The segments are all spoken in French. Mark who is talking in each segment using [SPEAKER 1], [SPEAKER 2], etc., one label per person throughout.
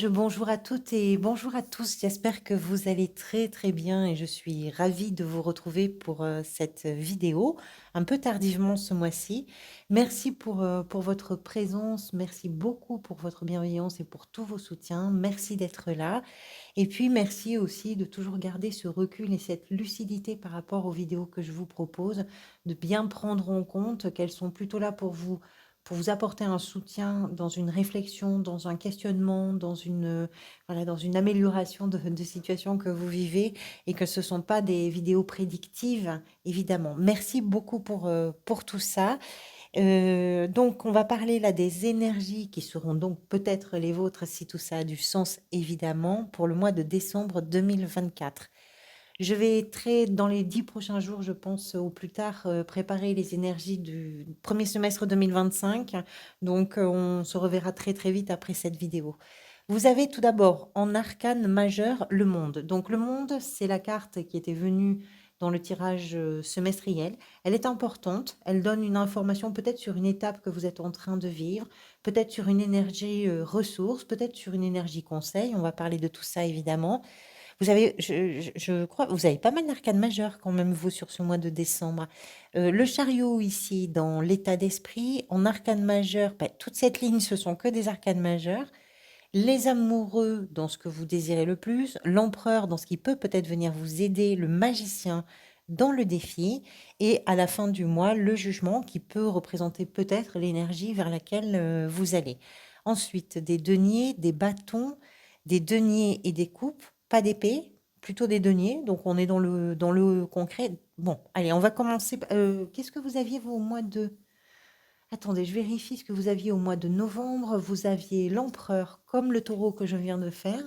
[SPEAKER 1] vierges, bonjour à toutes et bonjour à tous. J'espère que vous allez très très bien et je suis ravie de vous retrouver pour cette vidéo, un peu tardivement ce mois-ci. Merci pour votre présence, merci beaucoup pour votre bienveillance et pour tous vos soutiens. Merci d'être là. Et puis merci aussi de toujours garder ce recul et cette lucidité par rapport aux vidéos que je vous propose, de bien prendre en compte qu'elles sont plutôt là pour vous apporter un soutien dans une réflexion, dans un questionnement, voilà, dans une amélioration de situation que vous vivez et que ce ne sont pas des vidéos prédictives, évidemment. Merci beaucoup pour tout ça. Donc, on va parler là des énergies qui seront donc peut-être les vôtres si tout ça a du sens, évidemment, pour le mois de décembre 2024. Je vais très, dans les 10 prochains jours, je pense, au plus tard, préparer les énergies du premier semestre 2025. Donc, on se reverra très très vite après cette vidéo. Vous avez tout d'abord en arcane majeur le monde. Donc, le monde, c'est la carte qui était venue dans le tirage semestriel. Elle est importante. Elle donne une information peut-être sur une étape que vous êtes en train de vivre, peut-être sur une énergie ressource, peut-être sur une énergie conseil. On va parler de tout ça évidemment. Vous avez, je crois, vous avez pas mal d'arcanes majeures quand même, vous, sur ce mois de décembre. Le chariot ici, dans l'état d'esprit, en arcane majeur, bah, toute cette ligne, ce sont que des arcanes majeures. Les amoureux dans ce que vous désirez le plus, l'empereur dans ce qui peut peut-être venir vous aider, le magicien dans le défi, et à la fin du mois, le jugement qui peut représenter peut-être l'énergie vers laquelle vous allez. Ensuite, des deniers, des bâtons, des deniers et des coupes, pas d'épée, plutôt des deniers, donc on est dans le concret. Bon, allez, on va commencer. Qu'est-ce que vous aviez vous au mois de... Attendez, je vérifie ce que vous aviez au mois de novembre. Vous aviez l'empereur, comme le taureau que je viens de faire.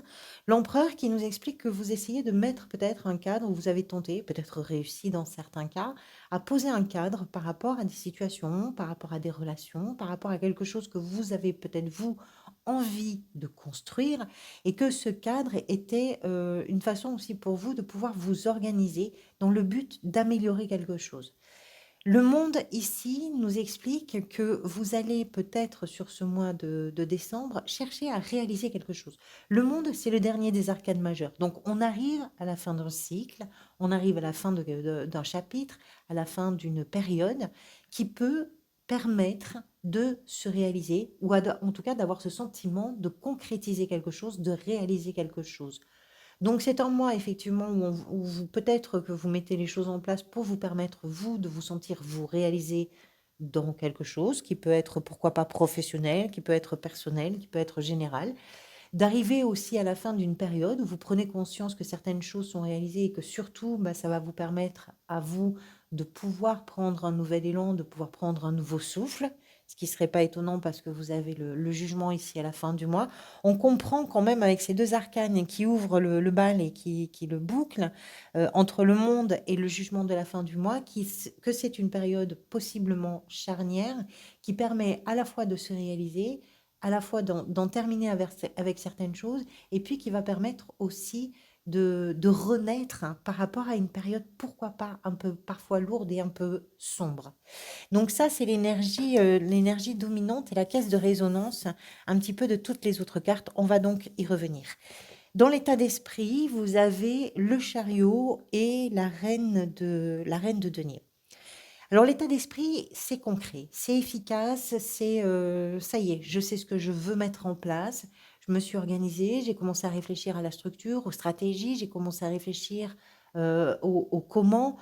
[SPEAKER 1] L'empereur qui nous explique que vous essayez de mettre peut-être un cadre, ou vous avez tenté, peut-être réussi dans certains cas, à poser un cadre par rapport à des situations, par rapport à des relations, par rapport à quelque chose que vous avez peut-être, vous, envie de construire, et que ce cadre était une façon aussi pour vous de pouvoir vous organiser dans le but d'améliorer quelque chose. Le monde ici nous explique que vous allez peut-être sur ce mois de décembre chercher à réaliser quelque chose. Le monde, c'est le dernier des arcanes majeures. Donc on arrive à la fin d'un cycle, on arrive à la fin d'un chapitre, à la fin d'une période qui peut permettre de se réaliser ou en tout cas d'avoir ce sentiment de concrétiser quelque chose, de réaliser quelque chose. Donc c'est un mois effectivement où peut-être que vous mettez les choses en place pour vous permettre, vous, de vous sentir vous réaliser dans quelque chose qui peut être, pourquoi pas professionnel, qui peut être personnel, qui peut être général. D'arriver aussi à la fin d'une période où vous prenez conscience que certaines choses sont réalisées et que surtout, bah, ça va vous permettre à vous de pouvoir prendre un nouvel élan, de pouvoir prendre un nouveau souffle, ce qui ne serait pas étonnant parce que vous avez le jugement ici à la fin du mois. On comprend quand même avec ces deux arcanes qui ouvrent le bal et qui le bouclent, entre le monde et le jugement de la fin du mois, que c'est une période possiblement charnière qui permet à la fois de se réaliser, à la fois d'en terminer avec certaines choses, et puis qui va permettre aussi de renaître par rapport à une période, pourquoi pas, un peu parfois lourde et un peu sombre. Donc ça, c'est l'énergie dominante et la caisse de résonance un petit peu de toutes les autres cartes. On va donc y revenir. Dans l'état d'esprit, vous avez le chariot et la reine de denier. Alors l'état d'esprit, c'est concret, c'est efficace, ça y est, je sais ce que je veux mettre en place. Je me suis organisée, j'ai commencé à réfléchir à la structure, aux stratégies, j'ai commencé à réfléchir au comment.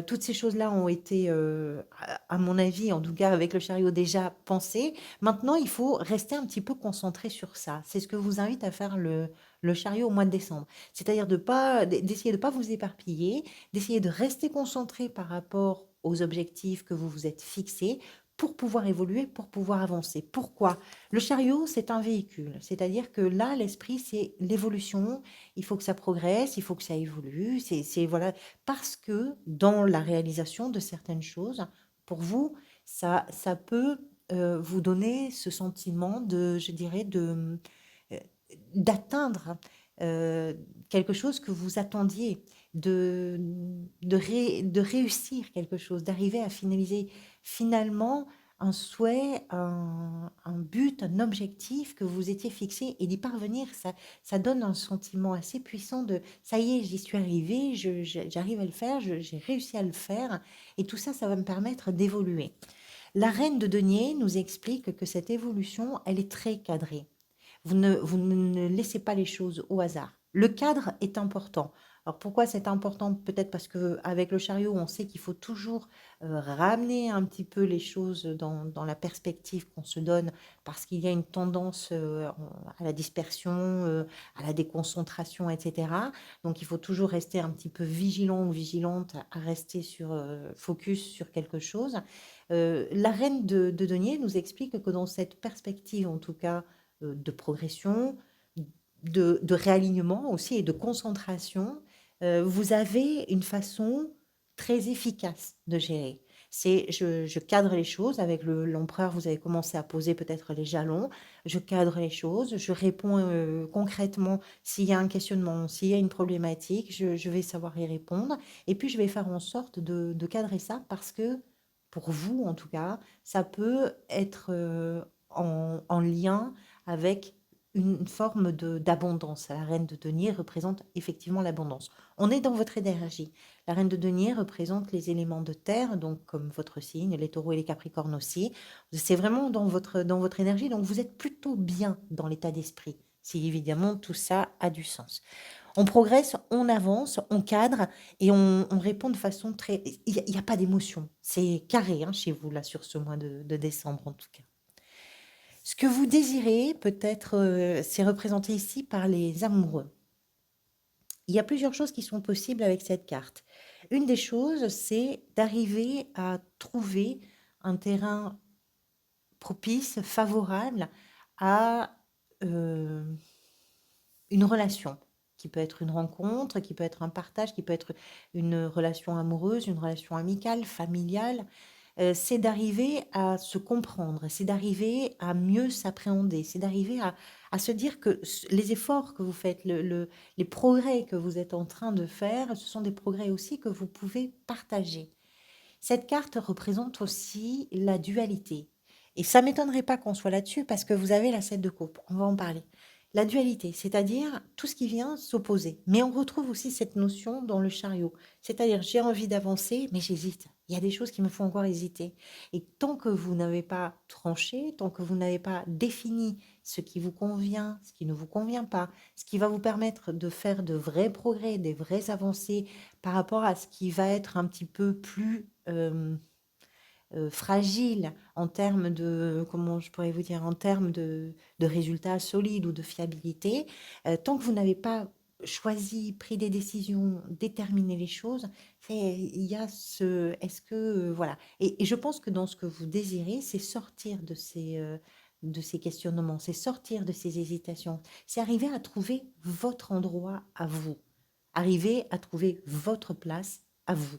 [SPEAKER 1] Toutes ces choses-là ont été, à mon avis, en tout cas avec le chariot, déjà pensées. Maintenant, il faut rester un petit peu concentré sur ça. C'est ce que vous invite à faire le chariot au mois de décembre. C'est-à-dire d'essayer de pas vous éparpiller, d'essayer de rester concentré par rapport aux objectifs que vous vous êtes fixés pour pouvoir évoluer, pour pouvoir avancer. Pourquoi? Le chariot, c'est un véhicule. C'est-à-dire que là, l'esprit, c'est l'évolution. Il faut que ça progresse, il faut que ça évolue. Voilà. Parce que dans la réalisation de certaines choses, pour vous, ça peut vous donner ce sentiment de, je dirais, euh, d'atteindre euh, quelque chose que vous attendiez, de réussir quelque chose, d'arriver à finaliser finalement un souhait, un but, un objectif que vous étiez fixé et d'y parvenir, ça donne un sentiment assez puissant de ça y est, j'y suis arrivée, j'arrive à le faire, j'ai réussi à le faire et tout ça, ça va me permettre d'évoluer. La reine de denier nous explique que cette évolution, elle est très cadrée. Vous ne laissez pas les choses au hasard. Le cadre est important. Alors pourquoi c'est important? Peut-être parce que avec le chariot, on sait qu'il faut toujours ramener un petit peu les choses dans la perspective qu'on se donne, parce qu'il y a une tendance à la dispersion, à la déconcentration, etc. Donc il faut toujours rester un petit peu vigilant ou vigilante à rester sur focus sur quelque chose. La reine de denier nous explique que dans cette perspective, en tout cas, de progression, de réalignement aussi et de concentration, vous avez une façon très efficace de gérer. C'est je cadre les choses avec l'empereur, vous avez commencé à poser peut-être les jalons, je cadre les choses, je réponds concrètement s'il y a un questionnement, s'il y a une problématique, je vais savoir y répondre et puis je vais faire en sorte de cadrer ça parce que pour vous en tout cas, ça peut être en lien avec une forme d'abondance. La reine de denier représente effectivement l'abondance. On est dans votre énergie. La reine de denier représente les éléments de terre, donc comme votre signe, les taureaux et les capricornes aussi. C'est vraiment dans votre énergie, donc vous êtes plutôt bien dans l'état d'esprit. Si évidemment tout ça a du sens. On progresse, on avance, on cadre et on répond de façon très... Il n'y a pas d'émotion. C'est carré hein, chez vous, là, sur ce mois de décembre en tout cas. Ce que vous désirez, peut-être, c'est représenté ici par les amoureux. Il y a plusieurs choses qui sont possibles avec cette carte. Une des choses, c'est d'arriver à trouver un terrain propice, favorable à une relation, qui peut être une rencontre, qui peut être un partage, qui peut être une relation amoureuse, une relation amicale, familiale. C'est d'arriver à se comprendre, c'est d'arriver à mieux s'appréhender, c'est d'arriver à se dire que les efforts que vous faites, les progrès que vous êtes en train de faire, ce sont des progrès aussi que vous pouvez partager. Cette carte représente aussi la dualité. Et ça m'étonnerait pas qu'on soit là-dessus parce que vous avez la 7 de coupe. On va en parler. La dualité, c'est-à-dire tout ce qui vient s'opposer. Mais on retrouve aussi cette notion dans le chariot. C'est-à-dire j'ai envie d'avancer, mais j'hésite. Il y a des choses qui me font encore hésiter. Et tant que vous n'avez pas tranché, tant que vous n'avez pas défini ce qui vous convient, ce qui ne vous convient pas, ce qui va vous permettre de faire de vrais progrès, des vraies avancées par rapport à ce qui va être un petit peu plus fragile en termes de, comment je pourrais vous dire, en termes de résultats solides ou de fiabilité, tant que vous n'avez pas choisi, pris des décisions, déterminé les choses, il y a ce, est-ce que, voilà. Et je pense que dans ce que vous désirez, c'est sortir de ces questionnements, c'est sortir de ces hésitations, c'est arriver à trouver votre endroit à vous, arriver à trouver votre place à vous.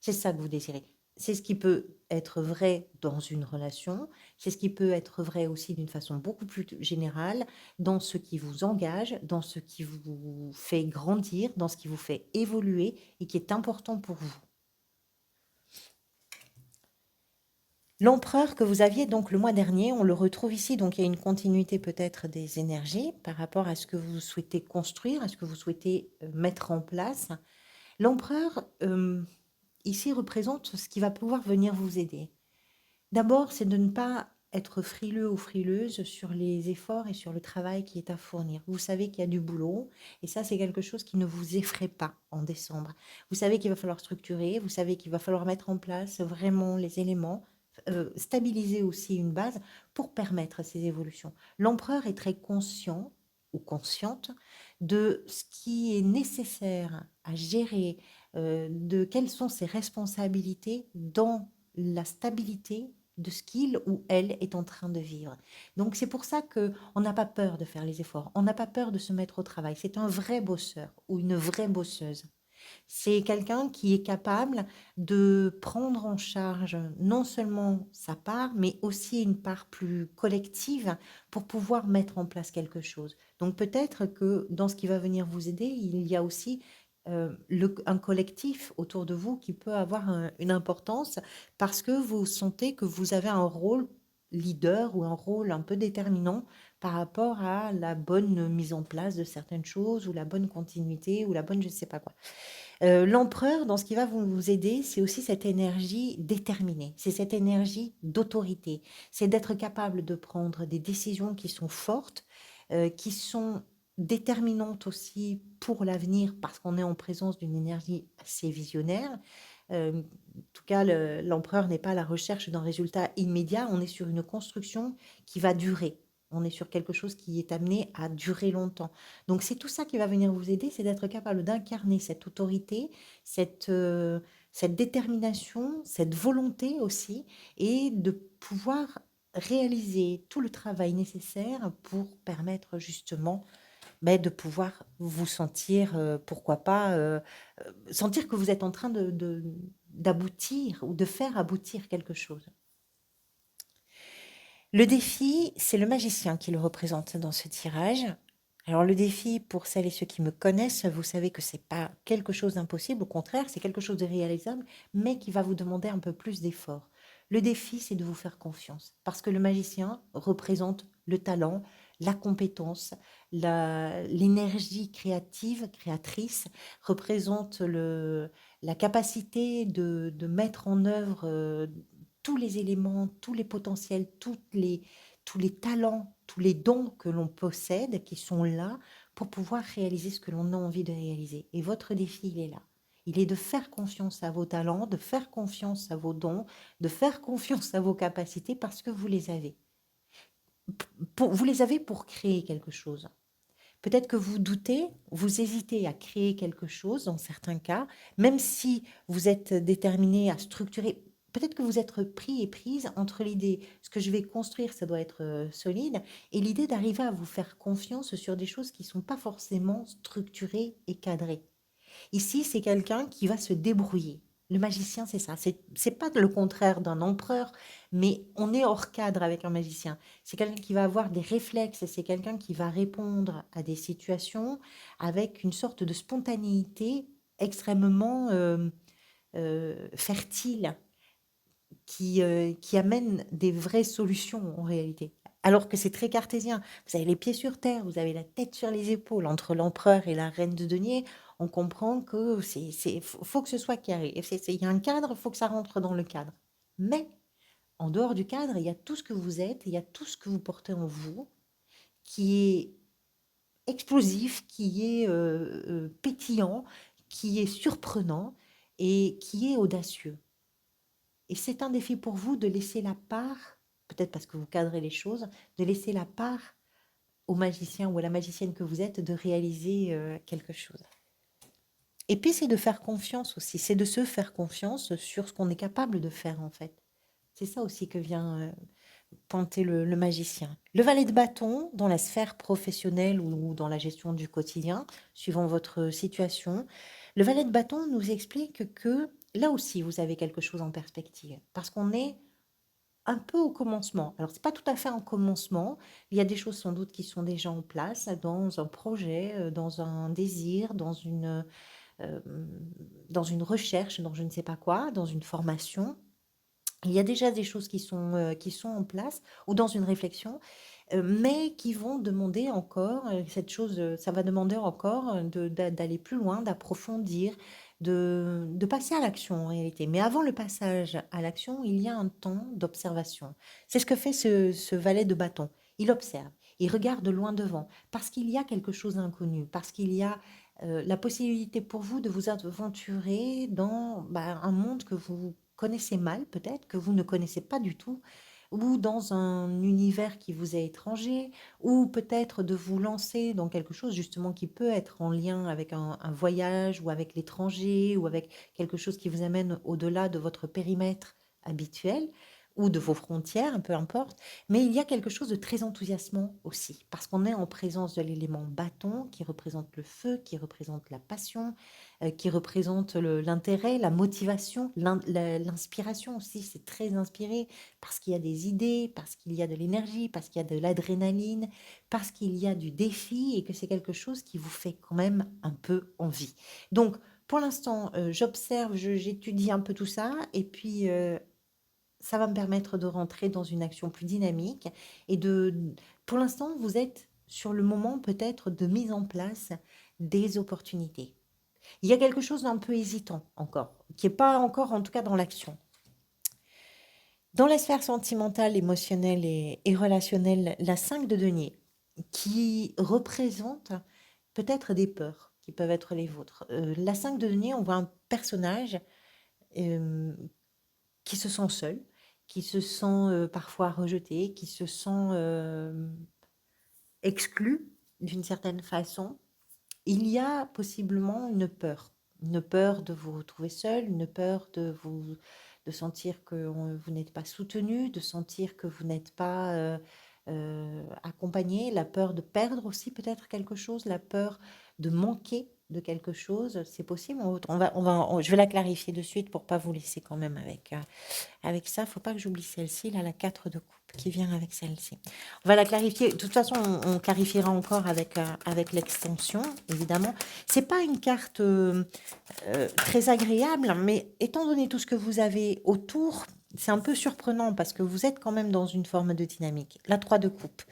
[SPEAKER 1] C'est ça que vous désirez. C'est ce qui peut être vrai dans une relation, c'est ce qui peut être vrai aussi d'une façon beaucoup plus générale, dans ce qui vous engage, dans ce qui vous fait grandir, dans ce qui vous fait évoluer et qui est important pour vous. L'empereur que vous aviez donc le mois dernier, on le retrouve ici, donc il y a une continuité peut-être des énergies par rapport à ce que vous souhaitez construire, à ce que vous souhaitez mettre en place. L'empereur, ici, représente ce qui va pouvoir venir vous aider. D'abord, c'est de ne pas être frileux ou frileuse sur les efforts et sur le travail qui est à fournir. Vous savez qu'il y a du boulot et ça, c'est quelque chose qui ne vous effraie pas en décembre. Vous savez qu'il va falloir structurer, vous savez qu'il va falloir mettre en place vraiment les éléments, stabiliser aussi une base pour permettre ces évolutions. L'empereur est très conscient ou consciente de ce qui est nécessaire à gérer, de quelles sont ses responsabilités dans la stabilité de ce qu'il ou elle est en train de vivre. Donc c'est pour ça que on n'a pas peur de faire les efforts, on n'a pas peur de se mettre au travail. C'est un vrai bosseur ou une vraie bosseuse. C'est quelqu'un qui est capable de prendre en charge non seulement sa part, mais aussi une part plus collective pour pouvoir mettre en place quelque chose. Donc peut-être que dans ce qui va venir vous aider, il y a aussi un collectif autour de vous qui peut avoir une importance parce que vous sentez que vous avez un rôle leader ou un rôle un peu déterminant par rapport à la bonne mise en place de certaines choses ou la bonne continuité ou la bonne je ne sais pas quoi. L'empereur, dans ce qui va vous aider, c'est aussi cette énergie déterminée, c'est cette énergie d'autorité, c'est d'être capable de prendre des décisions qui sont fortes, qui sont déterminantes aussi pour l'avenir parce qu'on est en présence d'une énergie assez visionnaire. En tout cas, l'empereur n'est pas à la recherche d'un résultat immédiat, on est sur une construction qui va durer. On est sur quelque chose qui est amené à durer longtemps. Donc c'est tout ça qui va venir vous aider, c'est d'être capable d'incarner cette autorité, cette détermination, cette volonté aussi, et de pouvoir réaliser tout le travail nécessaire pour permettre justement de pouvoir vous sentir, pourquoi pas, sentir que vous êtes en train d'aboutir ou de faire aboutir quelque chose. Le défi, c'est le magicien qui le représente dans ce tirage. Alors le défi, pour celles et ceux qui me connaissent, vous savez que c'est pas quelque chose d'impossible, au contraire, c'est quelque chose de réalisable, mais qui va vous demander un peu plus d'effort. Le défi, c'est de vous faire confiance, parce que le magicien représente le talent, la compétence, l'énergie créative, créatrice, représente la capacité de mettre en œuvre tous les éléments, tous les potentiels, tous les talents, tous les dons que l'on possède, qui sont là pour pouvoir réaliser ce que l'on a envie de réaliser. Et votre défi, il est là. Il est de faire confiance à vos talents, de faire confiance à vos dons, de faire confiance à vos capacités parce que vous les avez. Vous les avez pour créer quelque chose. Peut-être que vous doutez, vous hésitez à créer quelque chose dans certains cas, même si vous êtes déterminé à structurer. Peut-être que vous êtes pris et prise entre l'idée, ce que je vais construire, ça doit être solide, et l'idée d'arriver à vous faire confiance sur des choses qui ne sont pas forcément structurées et cadrées. Ici, c'est quelqu'un qui va se débrouiller. Le magicien, c'est ça. C'est pas le contraire d'un empereur, mais on est hors cadre avec un magicien. C'est quelqu'un qui va avoir des réflexes, c'est quelqu'un qui va répondre à des situations avec une sorte de spontanéité extrêmement fertile qui amène des vraies solutions en réalité. Alors que c'est très cartésien. Vous avez les pieds sur terre, vous avez la tête sur les épaules. Entre l'empereur et la reine de denier, on comprend que faut que ce soit carré. Il y a un cadre, il faut que ça rentre dans le cadre. Mais en dehors du cadre, il y a tout ce que vous êtes, il y a tout ce que vous portez en vous, qui est explosif, qui est pétillant, qui est surprenant et qui est audacieux. Et c'est un défi pour vous de laisser la part, peut-être parce que vous cadrez les choses, de laisser la part au magicien ou à la magicienne que vous êtes de réaliser quelque chose. Et puis c'est de faire confiance aussi, c'est de se faire confiance sur ce qu'on est capable de faire en fait. C'est ça aussi que vient pointer le magicien. Le valet de bâton, dans la sphère professionnelle ou dans la gestion du quotidien, suivant votre situation, le valet de bâton nous explique que là aussi, vous avez quelque chose en perspective, parce qu'on est un peu au commencement. Alors, c'est pas tout à fait un commencement. Il y a des choses sans doute qui sont déjà en place dans un projet, dans un désir, euh, dans une recherche, dans je ne sais pas quoi, dans une formation. Il y a déjà des choses qui sont en place ou dans une réflexion, mais qui vont demander encore, ça va demander encore d'aller plus loin, d'approfondir, de passer à l'action en réalité. Mais avant le passage à l'action, il y a un temps d'observation. C'est ce que fait ce valet de bâton. Il observe, il regarde loin devant, parce qu'il y a quelque chose d'inconnu, parce qu'il y a la possibilité pour vous de vous aventurer dans un monde que vous connaissez mal peut-être, que vous ne connaissez pas du tout, ou dans un univers qui vous est étranger, ou peut-être de vous lancer dans quelque chose justement qui peut être en lien avec un voyage ou avec l'étranger ou avec quelque chose qui vous amène au-delà de votre périmètre habituel, ou de vos frontières, peu importe, mais il y a quelque chose de très enthousiasmant aussi, parce qu'on est en présence de l'élément bâton qui représente le feu, qui représente la passion, qui représente l'intérêt, la motivation, l'inspiration aussi, c'est très inspiré, parce qu'il y a des idées, parce qu'il y a de l'énergie, parce qu'il y a de l'adrénaline, parce qu'il y a du défi et que c'est quelque chose qui vous fait quand même un peu envie. Donc, pour l'instant, j'observe, j'étudie un peu tout ça et puis, ça va me permettre de rentrer dans une action plus dynamique et pour l'instant, vous êtes sur le moment peut-être de mise en place des opportunités. Il y a quelque chose d'un peu hésitant encore, qui est pas encore en tout cas dans l'action. Dans la sphère sentimentale, émotionnelle et relationnelle, la 5 de denier, qui représente peut-être des peurs qui peuvent être les vôtres. La 5 de denier, on voit un personnage euh, qui se sent seul, qui se sent parfois rejeté, qui se sent exclu d'une certaine façon. Il y a possiblement une peur de vous retrouver seul, une peur de sentir que vous n'êtes pas soutenu, de sentir que vous n'êtes pas accompagné, la peur de perdre aussi peut-être quelque chose, la peur de manquer de quelque chose, c'est possible. Je vais la clarifier de suite pour pas vous laisser quand même avec ça. Faut pas que j'oublie celle-ci, là, la 4 de coupe qui vient avec celle-ci. On va la clarifier. De toute façon, on clarifiera encore avec l'extension, évidemment. C'est pas une carte très agréable, mais étant donné tout ce que vous avez autour, c'est un peu surprenant parce que vous êtes quand même dans une forme de dynamique. La 3 de coupe.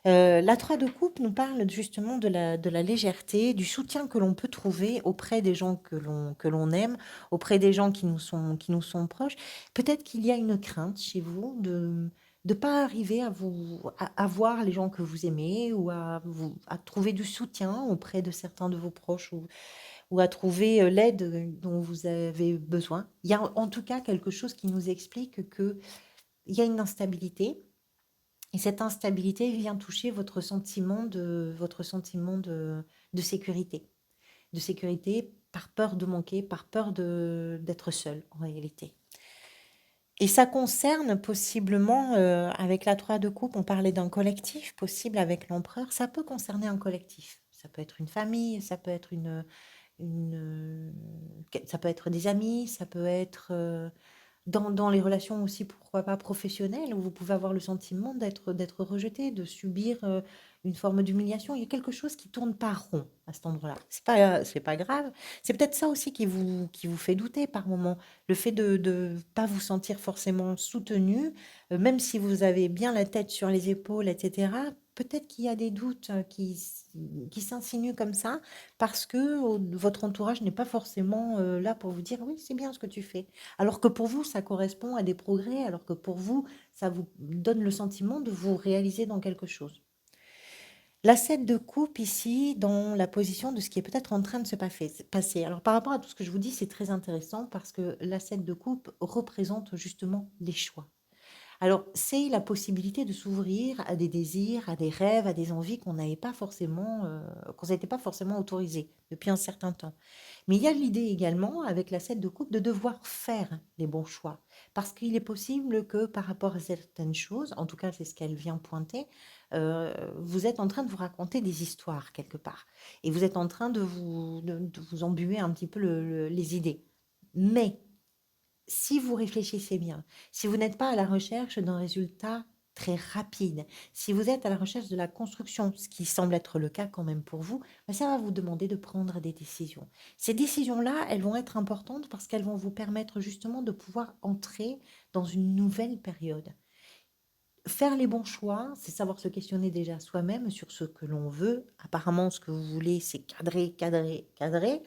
[SPEAKER 1] La 3 de coupe nous parle justement de la légèreté, du soutien que l'on peut trouver auprès des gens que l'on aime, auprès des gens qui nous sont proches. Peut-être qu'il y a une crainte chez vous de ne pas arriver à voir les gens que vous aimez ou à trouver du soutien auprès de certains de vos proches ou à trouver l'aide dont vous avez besoin. Il y a en tout cas quelque chose qui nous explique qu'il y a une instabilité et cette instabilité vient toucher votre sentiment de sécurité. De sécurité par peur de manquer, par peur d'être seul en réalité. Et ça concerne possibement, avec la 3 de coupe, on parlait d'un collectif possible avec l'empereur, ça peut concerner un collectif. Ça peut être une famille, ça peut être ça peut être des amis, ça peut être dans les relations aussi, pourquoi pas professionnelles, où vous pouvez avoir le sentiment d'être rejeté, de subir une forme d'humiliation. Il y a quelque chose qui tourne pas rond à cet endroit-là. C'est pas grave. C'est peut-être ça aussi qui vous fait douter par moment. Le fait de ne pas vous sentir forcément soutenu, même si vous avez bien la tête sur les épaules, etc. Peut-être qu'il y a des doutes qui s'insinuent comme ça parce que votre entourage n'est pas forcément là pour vous dire oui, c'est bien ce que tu fais. Alors que pour vous, ça correspond à des progrès, alors que pour vous, ça vous donne le sentiment de vous réaliser dans quelque chose. La 7 de coupe ici, dans la position de ce qui est peut-être en train de se passer. Alors par rapport à tout ce que je vous dis, c'est très intéressant parce que la 7 de coupe représente justement les choix. Alors, c'est la possibilité de s'ouvrir à des désirs, à des rêves, à des envies qu'on n'était pas forcément autorisé depuis un certain temps. Mais il y a l'idée également, avec la 7 de coupe, de devoir faire les bons choix. Parce qu'il est possible que par rapport à certaines choses, en tout cas c'est ce qu'elle vient pointer, vous êtes en train de vous raconter des histoires quelque part. Et vous êtes en train de vous embuer un petit peu les idées. Mais si vous réfléchissez bien, si vous n'êtes pas à la recherche d'un résultat très rapide, si vous êtes à la recherche de la construction, ce qui semble être le cas quand même pour vous, ben ça va vous demander de prendre des décisions. Ces décisions-là, elles vont être importantes parce qu'elles vont vous permettre justement de pouvoir entrer dans une nouvelle période. Faire les bons choix, c'est savoir se questionner déjà soi-même sur ce que l'on veut. Apparemment, ce que vous voulez, c'est cadrer, cadrer, cadrer.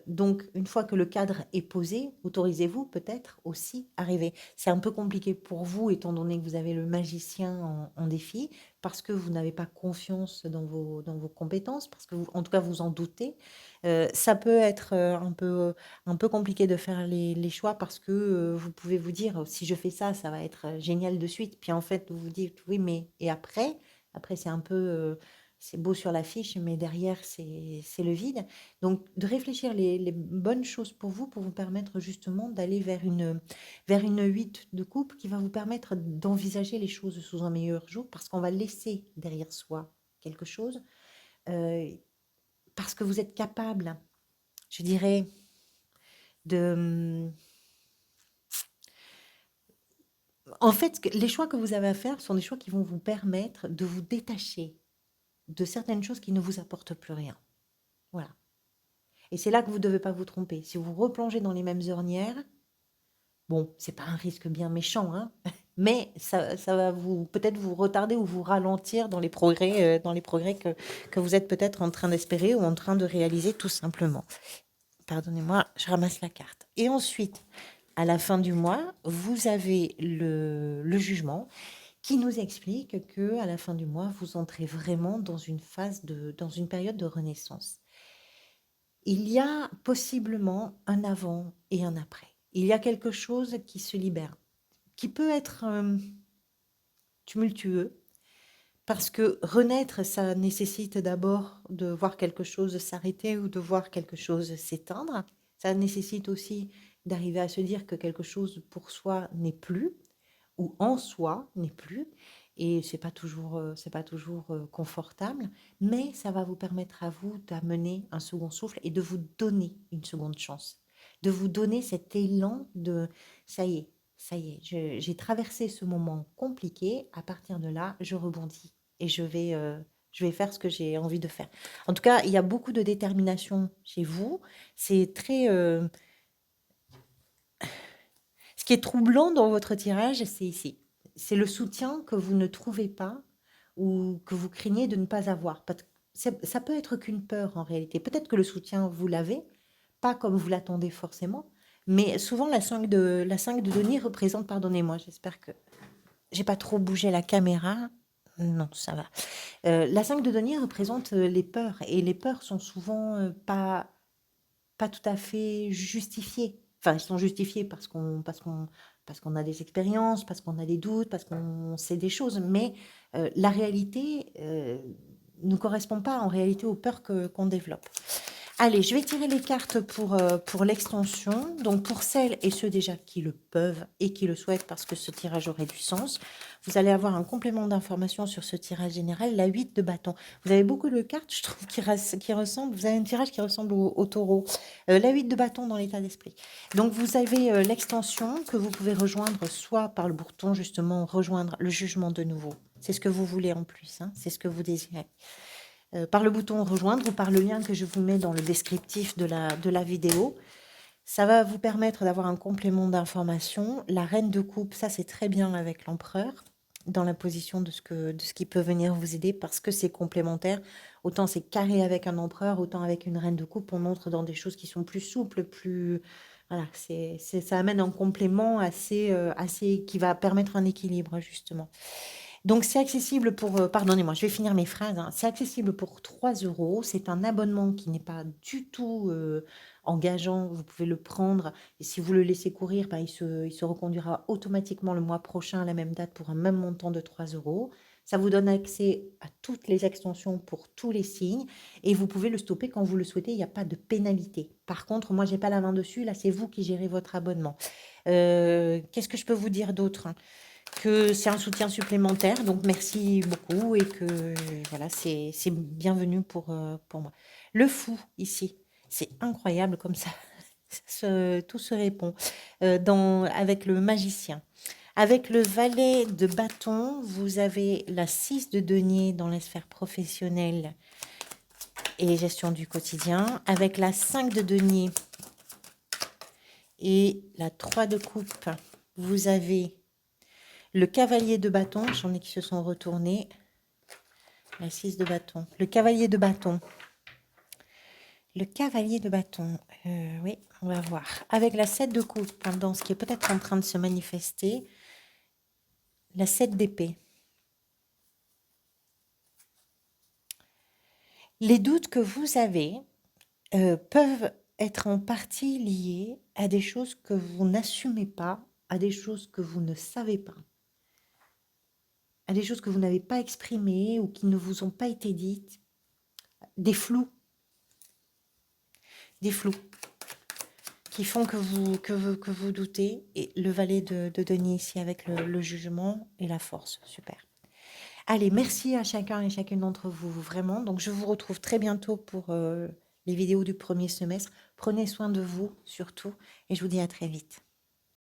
[SPEAKER 1] Donc, une fois que le cadre est posé, autorisez-vous peut-être aussi à rêver. C'est un peu compliqué pour vous, étant donné que vous avez le magicien en défi, parce que vous n'avez pas confiance dans vos compétences, parce que, en tout cas, vous en doutez. Ça peut être un peu compliqué de faire les choix parce que vous pouvez vous dire, si je fais ça, ça va être génial de suite. Puis en fait, vous vous dites, oui, mais et après? Après, c'est beau sur l'affiche, mais derrière, c'est le vide. Donc, de réfléchir les bonnes choses pour vous permettre justement d'aller vers une 8 de coupe qui va vous permettre d'envisager les choses sous un meilleur jour parce qu'on va laisser derrière soi quelque chose, euh, parce que vous êtes capable, je dirais, de... En fait, les choix que vous avez à faire sont des choix qui vont vous permettre de vous détacher de certaines choses qui ne vous apportent plus rien. Voilà. Et c'est là que vous ne devez pas vous tromper. Si vous replongez dans les mêmes ornières, bon, c'est pas un risque bien méchant, hein, mais ça va vous peut-être vous retarder ou vous ralentir dans les progrès que vous êtes peut-être en train d'espérer ou en train de réaliser tout simplement. Pardonnez-moi, je ramasse la carte. Et ensuite, à la fin du mois, vous avez le jugement qui nous explique que à la fin du mois, vous entrez vraiment dans une dans une période de renaissance. Il y a possiblement un avant et un après. Il y a quelque chose qui se libère, qui peut être tumultueux, parce que renaître, ça nécessite d'abord de voir quelque chose s'arrêter ou de voir quelque chose s'éteindre. Ça nécessite aussi d'arriver à se dire que quelque chose pour soi n'est plus, ou en soi n'est plus. Et c'est pas toujours confortable, mais ça va vous permettre à vous d'amener un second souffle et de vous donner une seconde chance, de vous donner cet élan de ça y est, j'ai traversé ce moment compliqué. À partir de là, je rebondis et je vais faire ce que j'ai envie de faire. En tout cas, il y a beaucoup de détermination chez vous. C'est très, ce qui est troublant dans votre tirage, c'est ici. C'est le soutien que vous ne trouvez pas ou que vous craignez de ne pas avoir. Ça peut être qu'une peur en réalité. Peut-être que le soutien, vous l'avez, pas comme vous l'attendez forcément, mais souvent la 5 de denier représente, pardonnez-moi, j'espère que j'ai pas trop bougé la caméra. Non, ça va. La 5 de denier représente les peurs et les peurs sont souvent pas tout à fait justifiés. Enfin, ils sont justifiés parce qu'on a des expériences, parce qu'on a des doutes, parce qu'on sait des choses, mais la réalité ne correspond pas en réalité aux peurs qu'on développe. Allez, je vais tirer les cartes pour l'extension. Donc, pour celles et ceux déjà qui le peuvent et qui le souhaitent, parce que ce tirage aurait du sens, vous allez avoir un complément d'information sur ce tirage général, la 8 de bâton. Vous avez beaucoup de cartes, je trouve, qui ressemblent. Vous avez un tirage qui ressemble au taureau. La 8 de bâton dans l'état d'esprit. Donc, vous avez l'extension que vous pouvez rejoindre soit par le bouton, justement, rejoindre le jugement de nouveau. C'est ce que vous voulez en plus, hein, c'est ce que vous désirez. Par le bouton rejoindre ou par le lien que je vous mets dans le descriptif de la vidéo. Ça va vous permettre d'avoir un complément d'information. La reine de coupe, ça c'est très bien avec l'empereur, dans la position de ce qui peut venir vous aider parce que c'est complémentaire. Autant c'est carré avec un empereur, autant avec une reine de coupe, on entre dans des choses qui sont plus souples, plus... Voilà, ça amène un complément assez qui va permettre un équilibre, justement. Donc, c'est accessible pour, pardonnez-moi, je vais finir mes phrases, hein. C'est accessible pour 3 euros. C'est un abonnement qui n'est pas du tout engageant. Vous pouvez le prendre et si vous le laissez courir, ben, il se reconduira automatiquement le mois prochain à la même date pour un même montant de 3 euros. Ça vous donne accès à toutes les extensions pour tous les signes et vous pouvez le stopper quand vous le souhaitez. Il n'y a pas de pénalité. Par contre, moi, j'ai pas la main dessus. Là, c'est vous qui gérez votre abonnement. Qu'est-ce que je peux vous dire d'autre? Que c'est un soutien supplémentaire, donc merci beaucoup et que voilà, c'est bienvenu pour moi. Le fou ici, c'est incroyable comme ça, tout se répond avec le magicien. Avec le valet de bâton, vous avez la 6 de denier dans la sphère professionnelle et gestion du quotidien. Avec la 5 de denier et la 3 de coupe, vous avez le cavalier de bâton, j'en ai qui se sont retournés. La 6 de bâton. Le cavalier de bâton. Le cavalier de bâton. Oui, on va voir. Avec la 7 de coupe, dans ce qui est peut-être en train de se manifester. La 7 d'épée. Les doutes que vous avez peuvent être en partie liés à des choses que vous n'assumez pas, à des choses que vous ne savez pas. à des choses que vous n'avez pas exprimées ou qui ne vous ont pas été dites, des flous, des flous qui font que vous doutez. Et le valet de denier ici avec le jugement et la force, super. Allez, merci à chacun et chacune d'entre vous, vraiment. Donc, je vous retrouve très bientôt pour les vidéos du premier semestre. Prenez soin de vous, surtout, et je vous dis à très vite.